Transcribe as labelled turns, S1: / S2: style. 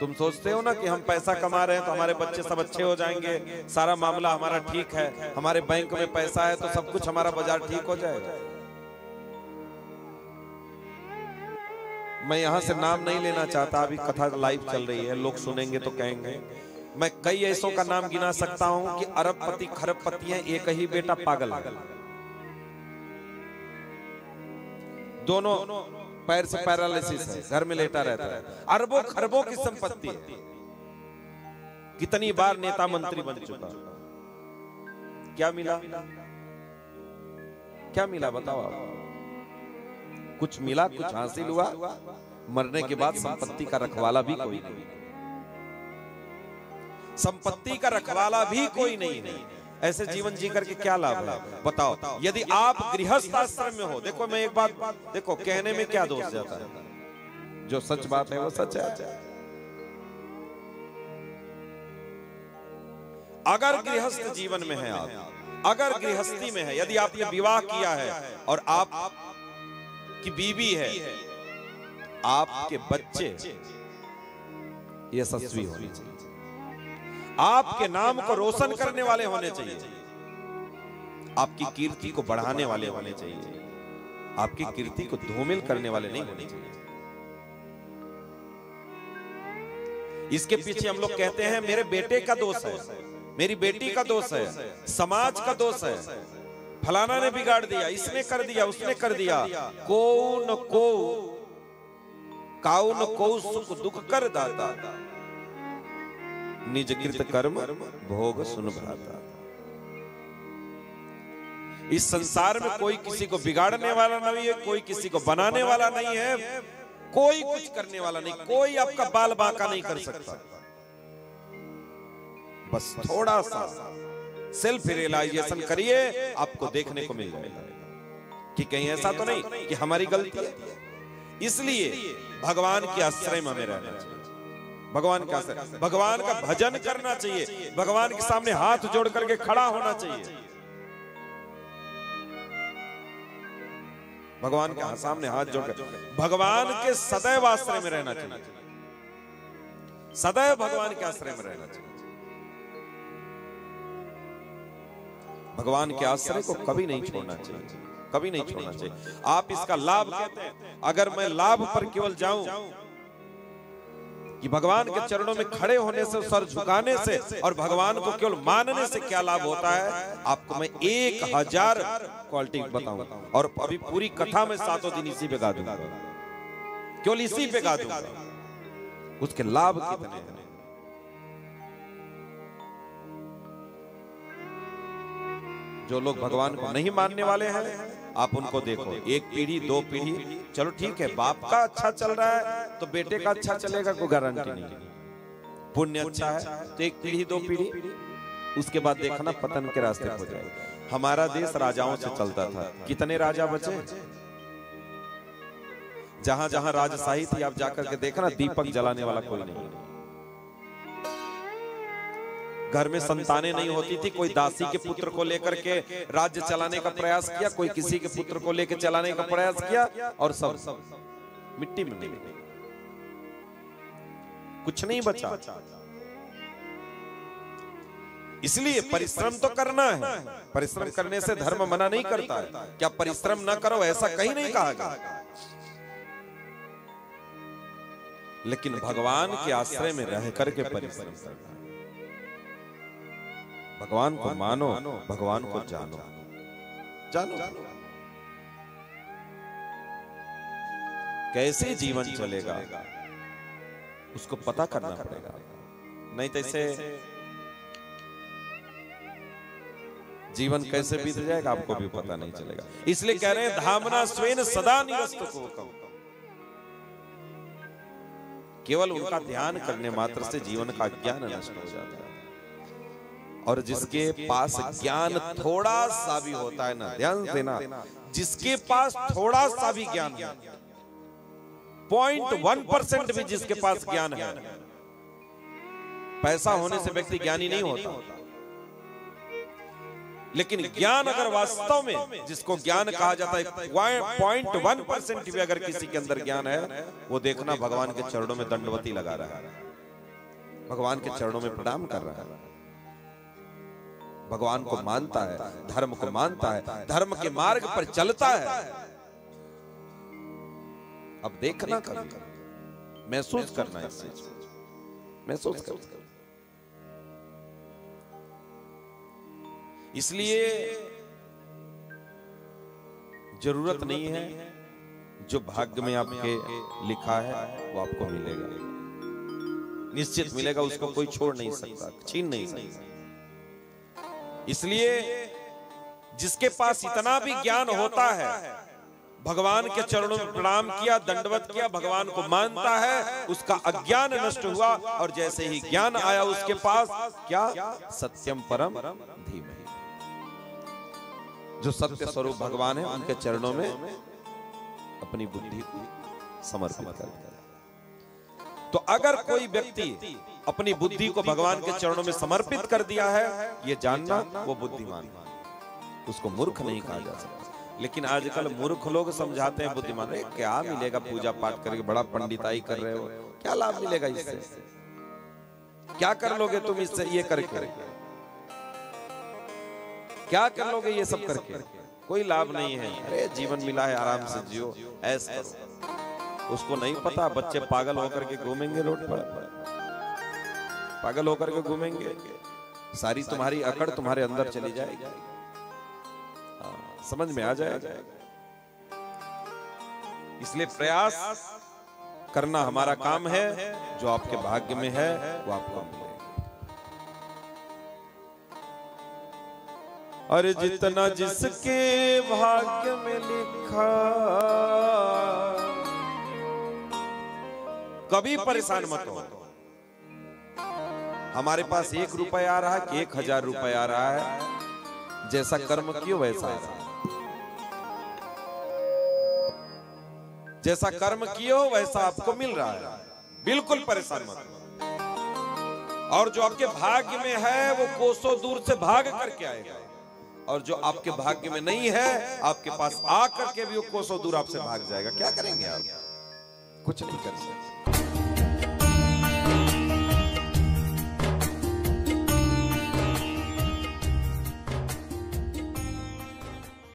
S1: तुम सोचते हो ना कि हम पैसा कमा रहे हैं तो हमारे बच्चे सब अच्छे हो जाएंगे, सारा मामला हमारा ठीक है, हमारे बैंक में पैसा है तो सब कुछ हमारा बाजार ठीक हो जाएगा। मैं यहां से नाम नहीं लेना चाहता, अभी कथा लाइव चल रही है, लोग सुनेंगे तो कहेंगे। मैं कई ऐसों का नाम गिना सकता हूं कि अरबपति खरबपति हैं, एक ही बेटा पागल है, दोनों पैर से पैरालिसिस है, घर में लेटा रहता है, अरबों खरबों की संपत्ति है, कितनी बार नेता मंत्री बन चुका। क्या मिला? क्या मिला बताओ आप? कुछ मिला, कुछ हासिल हुआ? मरने के बाद संपत्ति का रखवाला भी कोई नहीं, संपत्ति का रखवाला भी कोई नहीं है। ऐसे जीवन जी करके क्या लाभ है बताओ? यदि आप गृहस्थ आश्रम में हो, देखो मैं एक बात, देखो कहने में क्या दोष जाता है, जो सच बात है वो सच है। अगर गृहस्थ जीवन में है आप, अगर गृहस्थी में है, यदि आपने विवाह किया है और आप की बीवी है, आपके बच्चे यशस्वी होने चाहिए, आपके नाम को रोशन करने वाले होने चाहिए, आपकी कीर्ति को बढ़ाने वाले होने चाहिए, आपकी कीर्ति को धूमिल करने वाले नहीं होने चाहिए। इसके पीछे हम लोग कहते हैं मेरे बेटे का दोष है, मेरी बेटी का दोष है, समाज का दोष है, फलाना ने बिगाड़ दिया, इसने कर दिया, उसने कर दिया। कौन को सुख दुख कर दाता, निज कृत कर्म भोग सुन भ्राता। इस संसार में कोई किसी को बिगाड़ने वाला नहीं है, कोई किसी को बनाने वाला नहीं है, कोई कुछ करने वाला नहीं, कोई आपका बाल बांका नहीं कर सकता। बस थोड़ा सा सेल्फ रियलाइजेशन करिए, आपको देखने को मिल जाएगा कि कहीं ऐसा तो नहीं कि हमारी गलती है। इसलिए भगवान के आश्रय में हमें रहना चाहिए, भगवान का आश्रय, भगवान का भजन करना चाहिए, भगवान के सामने हाथ जोड़ करके खड़ा होना चाहिए, भगवान के सामने हाथ जोड़कर भगवान के सदैव आश्रय में रहना चाहिए, सदैव भगवान के आश्रय में रहना चाहिए। भगवान के आश्रय को कभी नहीं छोड़ना चाहिए, कभी नहीं छोड़ना चाहिए। आप इसका लाभ कहते हैं, अगर मैं लाभ पर केवल जाऊं कि भगवान के चरणों में खड़े होने से, सर झुकाने से और भगवान को केवल मानने से क्या लाभ होता है, आपको मैं 1000 क्वालिटी बताऊं, और अभी पूरी कथा में 7 दिन इसी पे गा दूंगा, केवल इसी पे गा दूंगा, उसके लाभ कितने हैं। जो लोग भगवान को नहीं मानने वाले हैं, आप उनको देखो, एक पीढ़ी, 2 पीढ़ी, चलो ठीक है, बाप का अच्छा चल रहा है तो बेटे का अच्छा चलेगा, कोई गारंटी नहीं। पुण्य अच्छा है तो 1 पीढ़ी, 2 पीढ़ी, उसके बाद देखना पतन के रास्ते हो जाएगा। हमारा देश राजाओं से चलता था, कितने राजा बचे? जहां जहां राजशाही थी आप जाकर के देखना, दीपक जलाने वाला कोई नहीं, घर में संतानें नहीं होती थी, कोई दासी के पुत्र को लेकर के राज्य चलाने का प्रयास किया, कोई किसी के पुत्र को लेकर चलाने का प्रयास किया, और सब मिट्टी में मिल गए, कुछ नहीं बचा। इसलिए परिश्रम तो करना है, परिश्रम करने से धर्म मना नहीं करता है, क्या परिश्रम ना करो ऐसा कहीं नहीं कहा गया, लेकिन भगवान के आश्रय में रह करके परिश्रम करना, भगवान को मानो, भगवान को जानो, जानो कैसे जीवन चलेगा उसको पता करना पड़ेगा, नहीं तो ऐसे जीवन कैसे बीत जाएगा आपको भी पता नहीं चलेगा। इसलिए कह रहे हैं धामना स्वेन सदा निवस्तु को, केवल उनका ध्यान करने मात्र से जीवन का ज्ञान नष्ट हो जाता है। और जिसके पास ज्ञान थोड़ा सा भी होता है ना, ध्यान देना, जिसके पास थोड़ा सा भी ज्ञान है, 0.1% भी जिसके पास ज्ञान है, पैसा होने से व्यक्ति ज्ञानी नहीं होता, लेकिन ज्ञान अगर वास्तव में, जिसको ज्ञान कहा जाता है, 0.1% भी अगर किसी के अंदर ज्ञान है, वो देखना भगवान के चरणों में दंडवती लगा रहा है, भगवान के चरणों में प्रणाम कर रहा है, भगवान को मानता है, धर्म को मानता है, धर्म के मार्ग पर चलता है। अब देखना, कभी महसूस करना, इस चीज महसूस करना। इसलिए जरूरत नहीं है, जो भाग्य में आपके लिखा है वो आपको मिलेगा, निश्चित मिलेगा, उसको कोई छोड़ नहीं सकता, छीन नहीं सकता। इसलिए जिसके पास इतना भी ज्ञान होता है, भगवान के चरणों में प्रणाम किया, दंडवत किया, भगवान को मानता है, उसका अज्ञान नष्ट हुआ, और जैसे ही ज्ञान आया उसके पास, क्या? सत्यम परम धीमहि। जो सत्य स्वरूप भगवान है, उनके चरणों में अपनी बुद्धि को समर्पित कर दिया। तो अगर कोई व्यक्ति अपनी बुद्धि को भगवान के चरणों में समर्पित कर दिया है, ये जानना वो बुद्धिमान है, उसको मूर्ख नहीं कहा जा सकता। लेकिन आजकल मूर्ख लोग समझाते हैं बुद्धिमान, क्या मिलेगा पूजा पाठ करके, बड़ा पंडिताई कर रहे हो, क्या लाभ मिलेगा इससे, क्या कर लोगे तुम इससे, ये करके क्या कर लोगे, ये सब करके कोई लाभ नहीं है। अरे जीवन मिला है, आराम से जियो, ऐसा करो। उसको नहीं पता, बच्चे पागल होकर के घूमेंगे रोड पर, पागल होकर के घूमेंगे, सारी तुम्हारी अकड़ तुम्हारे अंदर चली जाएगी, समझ में आ जाएगा। इसलिए प्रयास करना हमारा काम है, जो आपके भाग्य में है वो आपको मिलेगा। और जितना जिसके भाग्य में लिखा, कभी परेशान मत हो। हमारे पास 1 रुपया आ रहा है कि 1000 रुपया आ रहा है, जैसा कर्म कियो वैसा आ रहा है, जैसा कर्म कियो वैसा आपको मिल रहा है, बिल्कुल परेशान मत हो। और जो आपके भाग्य में है वो कोसों दूर से भाग करके आएगा, और जो आपके भाग्य में नहीं है, आपके पास आ करके भी वो कोसों दूर आपसे भाग जाएगा। क्या करेंगे आप? कुछ नहीं कर सकते।